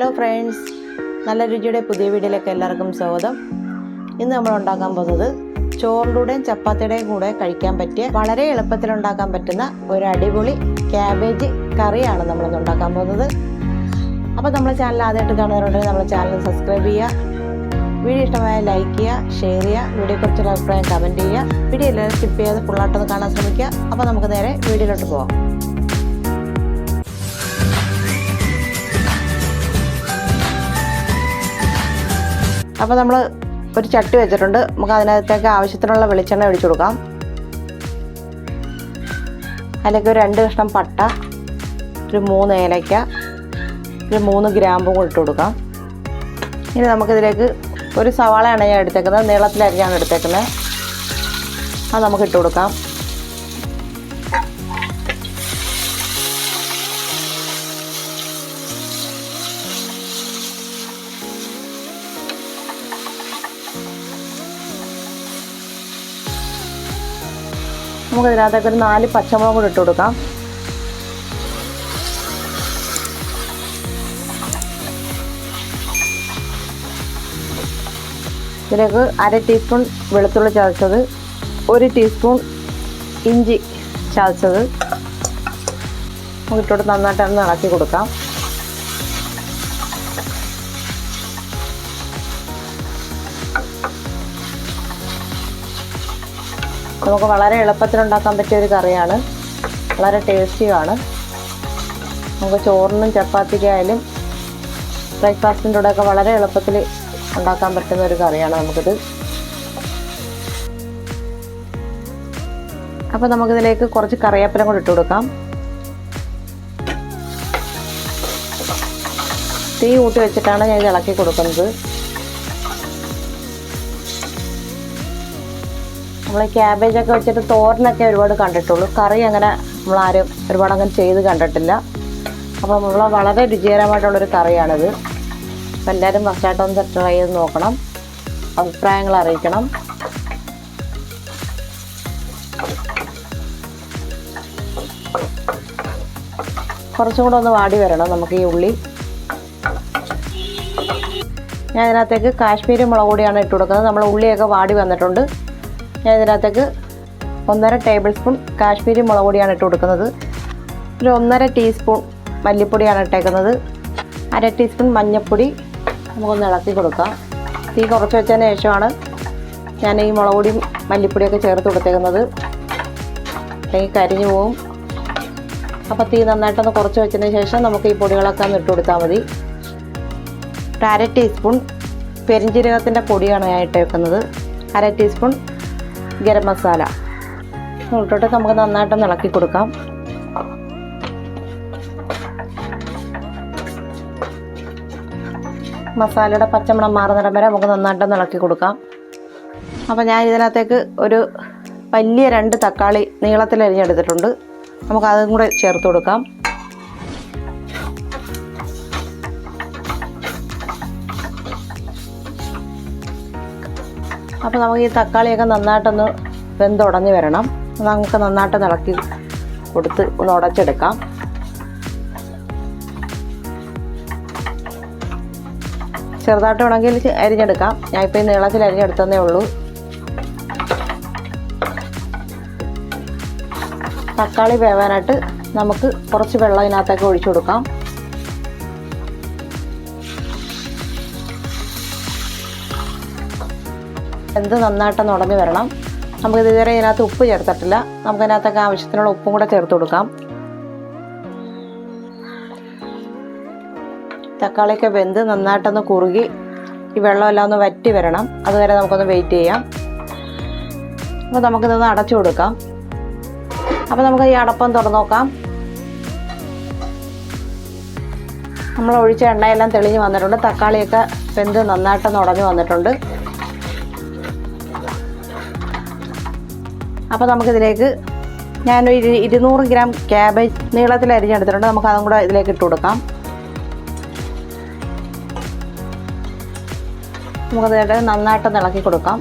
Hello friends, നല്ല രുചിയുടെ പുതിയ വീഡിയോയിലേക്ക് എല്ലാവർക്കും സ്വാഗതം. ഇന്ന് നമ്മൾ ഉണ്ടാക്കാൻ പോകുന്നത് ചോറിൻ്റെയും ചപ്പാത്തിയുടെയും കൂടെ കഴിക്കാൻ പറ്റിയ വളരെ എളുപ്പത്തിൽ ഉണ്ടാക്കാൻ പറ്റുന്ന ഒരു അടിപൊളി ക്യാബേജ് കറിയാണ് നമ്മളിന്ന് ഉണ്ടാക്കാൻ പോകുന്നത്. അപ്പോൾ നമ്മുടെ ചാനൽ ആദ്യമായിട്ട് കാണുന്നവരുണ്ടെങ്കിൽ നമ്മുടെ ചാനൽ സബ്സ്ക്രൈബ് ചെയ്യുക, വീഡിയോ ഇഷ്ടമായ ലൈക്ക് ചെയ്യുക, ഷെയർ ചെയ്യുക, വീഡിയോയെക്കുറിച്ചുള്ള അഭിപ്രായം കമൻറ്റ് ചെയ്യുക. വീഡിയോ എല്ലാവരും സ്കിപ്പ് ചെയ്യാതെ ഫുള്ളായിട്ടൊന്ന് കാണാൻ ശ്രമിക്കുക. അപ്പോൾ നമുക്ക് നേരെ വീഡിയോയിലോട്ട് പോകാം. അപ്പോൾ നമ്മൾ ഒരു ചട്ടി വെച്ചിട്ടുണ്ട്. നമുക്ക് അതിനകത്തേക്ക് ആവശ്യത്തിനുള്ള വെളിച്ചെണ്ണ ഒഴിച്ചു കൊടുക്കാം. അതിലേക്ക് ഒരു 2 കഷ്ണം പട്ട, ഒരു 3 ഏലക്ക, ഒരു 3 ഗ്രാമ്പും കൂടി ഇട്ട് കൊടുക്കാം. ഇനി നമുക്കിതിലേക്ക് ഒരു സവാളയാണ് ഞാൻ എടുത്തേക്കുന്നത്, നീളത്തിലരിഞ്ഞാണ് എടുത്തേക്കുന്നത്. അത് നമുക്ക് ഇട്ട് കൊടുക്കാം. നമുക്കിതിനകത്തേക്ക് ഒരു 4 പച്ചമുളക് കൂടി ഇട്ട് കൊടുക്കാം. ഇതിലേക്ക് 1/2 ടീസ്പൂൺ വെളുത്തുള്ളി ചതച്ചത്, 1 ടീസ്പൂൺ ഇഞ്ചി ചതച്ചത് നമുക്ക് ഇട്ടോട്ട് നന്നായിട്ടൊന്ന് ഇളക്കി കൊടുക്കാം. നമുക്ക് വളരെ എളുപ്പത്തിൽ ഉണ്ടാക്കാൻ പറ്റിയ ഒരു കറിയാണ്, വളരെ ടേസ്റ്റിയുമാണ്. നമുക്ക് ചോറിനും ചപ്പാത്തിക്കായാലും ബ്രേക്ക്ഫാസ്റ്റിൻ്റെ കൂടെയൊക്കെ വളരെ എളുപ്പത്തിൽ ഉണ്ടാക്കാൻ പറ്റുന്ന ഒരു കറിയാണ് നമുക്കിത്. അപ്പോൾ നമുക്കിതിലേക്ക് കുറച്ച് കറിവേപ്പില കൂടി ഇട്ട് കൊടുക്കാം. തീ കൂട്ടി വെച്ചിട്ടാണ് ഞാൻ ഇത് ഇളക്കി കൊടുക്കുന്നത്. നമ്മൾ ക്യാബേജൊക്കെ വെച്ചിട്ട് തോരനൊക്കെ ഒരുപാട് കണ്ടിട്ടുള്ളൂ, കറി അങ്ങനെ നമ്മളാരും ഒരുപാട് അങ്ങനെ ചെയ്ത് കണ്ടിട്ടില്ല. അപ്പോൾ നമ്മൾ വളരെ രുചികരമായിട്ടുള്ളൊരു കറിയാണിത്. അപ്പോൾ എല്ലാവരും ഫസ്റ്റായിട്ടൊന്ന് ട്രൈ ചെയ്ത് നോക്കണം, അഭിപ്രായങ്ങൾ അറിയിക്കണം. കുറച്ചും കൂടെ ഒന്ന് വാടി വരണം നമുക്ക് ഈ ഉള്ളി. ഞാൻ ഇതിനകത്തേക്ക് കാശ്മീരി മുളക് പൊടിയാണ് ഇട്ട് കൊടുക്കുന്നത്. നമ്മൾ ഉള്ളിയൊക്കെ വാടി വന്നിട്ടുണ്ട്. ഞാൻ ഇതിനകത്തേക്ക് 1.5 ടേബിൾ സ്പൂൺ കാശ്മീരി മുളക് പൊടിയാണ് ഇട്ട് കൊടുക്കുന്നത്. ഒരു 1.5 ടീസ്പൂൺ മല്ലിപ്പൊടിയാണ് ഇട്ടേക്കുന്നത്, 1/2 ടീസ്പൂൺ മഞ്ഞൾപ്പൊടി. നമുക്കൊന്ന് ഇളക്കി കൊടുക്കാം. തീ കുറച്ച് വെച്ചതിന് ശേഷമാണ് ഞാൻ ഈ മുളക് പൊടിയും മല്ലിപ്പൊടിയൊക്കെ ചേർത്ത് കൊടുത്തേക്കുന്നത്, അല്ലെങ്കിൽ കരിഞ്ഞു പോവും. അപ്പോൾ തീ നന്നായിട്ടൊന്ന് കുറച്ച് വെച്ചതിന് ശേഷം നമുക്ക് ഈ പൊടികളൊക്കെ ഒന്ന് ഇട്ട് കൊടുത്താൽ മതി. ഒരു 1/2 ടീസ്പൂൺ പെരിഞ്ജീരകത്തിൻ്റെ പൊടിയാണ് ഞാൻ ഇട്ടേക്കുന്നത്, 1/2 ടീസ്പൂൺ ഗരം മസാല ഇട്ടിട്ട് നമുക്ക് നന്നായിട്ടൊന്ന് ഇളക്കി കൊടുക്കാം. മസാലയുടെ പച്ചമണം മാറുന്നിടം വരെ നമുക്ക് നന്നായിട്ടൊന്ന് ഇളക്കി കൊടുക്കാം. അപ്പോൾ ഞാൻ ഇതിനകത്തേക്ക് ഒരു വലിയ 2 തക്കാളി നീളത്തിൽ അരിഞ്ഞെടുത്തിട്ടുണ്ട്. നമുക്ക് അതും കൂടെ ചേർത്ത് കൊടുക്കാം. അപ്പോൾ നമുക്ക് ഈ തക്കാളിയൊക്കെ നന്നായിട്ടൊന്ന് വെന്തുടഞ്ഞ് വരണം. നമുക്ക് നന്നായിട്ട് ഇളക്കി കൊടുത്ത് ഒന്ന് ഉടച്ചെടുക്കാം. ചെറുതായിട്ട് വേണമെങ്കിൽ അരിഞ്ഞെടുക്കാം. ഞാനിപ്പോൾ ഈ നീളത്തിൽ അരിഞ്ഞെടുത്തതേ ഉള്ളൂ. തക്കാളി വേവാനായിട്ട് നമുക്ക് കുറച്ച് വെള്ളം ഇതിനകത്തേക്ക് ഒഴിച്ചു കൊടുക്കാം. എന്ത് നന്നായിട്ടൊന്ന് ഉടഞ്ഞ് വരണം. നമുക്ക് ഇതുവരെ ഇതിനകത്ത് ഉപ്പ് ചേർത്തിട്ടില്ല. നമുക്കതിനകത്തൊക്കെ ആവശ്യത്തിനുള്ള ഉപ്പും കൂടെ ചേർത്ത് കൊടുക്കാം. തക്കാളിയൊക്കെ വെന്ത് നന്നായിട്ടൊന്ന് കുറുകി ഈ വെള്ളമെല്ലാം ഒന്ന് വറ്റി വരണം. അതുവരെ നമുക്കൊന്ന് വെയിറ്റ് ചെയ്യാം. അപ്പോൾ നമുക്കിതൊന്ന് അടച്ചു കൊടുക്കാം. അപ്പോൾ നമുക്ക് ഈ അടപ്പം തുറന്ന് നോക്കാം. നമ്മൾ ഒഴിച്ച എണ്ണയെല്ലാം തെളിഞ്ഞ് വന്നിട്ടുണ്ട്. തക്കാളിയൊക്കെ വെന്ത് നന്നായിട്ടൊന്ന് ഉടഞ്ഞ് വന്നിട്ടുണ്ട്. അപ്പോൾ നമുക്കിതിലേക്ക് ഞാനൊരു 200 ഗ്രാം ക്യാബേജ് നീളത്തിൽ അരിഞ്ഞെടുത്തിട്ടുണ്ട്. നമുക്ക് അതും കൂടെ ഇതിലേക്ക് ഇട്ട് കൊടുക്കാം. നമുക്കതിലേക്ക് നന്നായിട്ടൊന്ന് ഇളക്കി കൊടുക്കാം.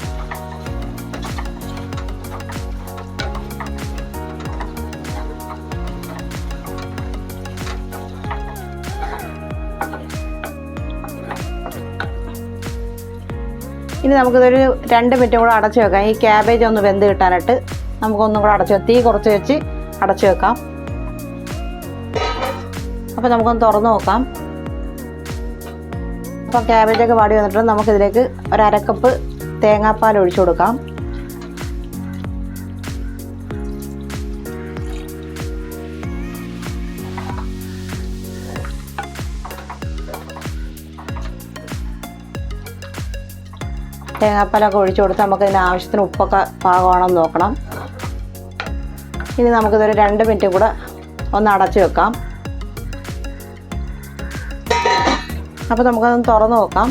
ഇനി നമുക്കിതൊരു 2 മിനിറ്റും കൂടെ അടച്ചു വെക്കാം. ഈ ക്യാബേജ് ഒന്ന് വെന്ത് കിട്ടാനായിട്ട് നമുക്കൊന്നും കൂടെ അടച്ചു തീ കുറച്ച് വെച്ച് അടച്ചു വെക്കാം. അപ്പോൾ നമുക്കൊന്ന് തുറന്ന് നോക്കാം. അപ്പോൾ ക്യാബേജൊക്കെ വാടി വന്നിട്ട് നമുക്കിതിലേക്ക് ഒരു 1/2 കപ്പ് തേങ്ങാപ്പാൽ ഒഴിച്ചു കൊടുക്കാം. തേങ്ങാപ്പാലൊക്കെ ഒഴിച്ചു കൊടുത്ത് നമുക്കിതിന് ആവശ്യത്തിന് ഉപ്പൊക്കെ പാകമാണെന്ന് നോക്കണം. ഇനി നമുക്കിതൊരു 2 മിനിറ്റ് കൂടെ ഒന്ന് അടച്ചു വെക്കാം. അപ്പോൾ നമുക്കതൊന്ന് തുറന്ന് നോക്കാം.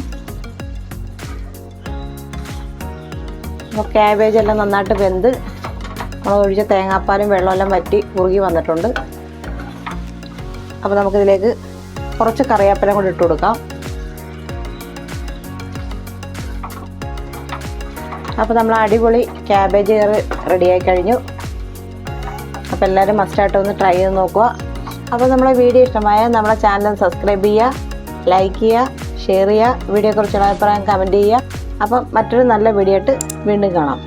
അപ്പോൾ ക്യാബേജ് എല്ലാം നന്നായിട്ട് വെന്ത് നമ്മൾ ഒഴിച്ച തേങ്ങാപ്പാലും വെള്ളമെല്ലാം വറ്റി കുറുകി വന്നിട്ടുണ്ട്. അപ്പോൾ നമുക്കിതിലേക്ക് കുറച്ച് കറിവേപ്പില കൂടി ഇട്ട് കൊടുക്കാം. അപ്പോൾ നമ്മൾ അടിപൊളി ക്യാബേജ് കറി റെഡിയായി കഴിഞ്ഞു. അപ്പോൾ എല്ലാവരും മസ്റ്റായിട്ട് ഒന്ന് ട്രൈ ചെയ്ത് നോക്കുക. അപ്പോൾ നമ്മളെ വീഡിയോ ഇഷ്ടമായാൽ നമ്മളെ ചാനൽ സബ്സ്ക്രൈബ് ചെയ്യുക, ലൈക്ക് ചെയ്യുക, ഷെയർ ചെയ്യുക, വീഡിയോയെക്കുറിച്ചുള്ള അഭിപ്രായം കമൻറ്റ് ചെയ്യുക. അപ്പം മറ്റൊരു നല്ല വീഡിയോ ആയിട്ട് വീണ്ടും കാണാം.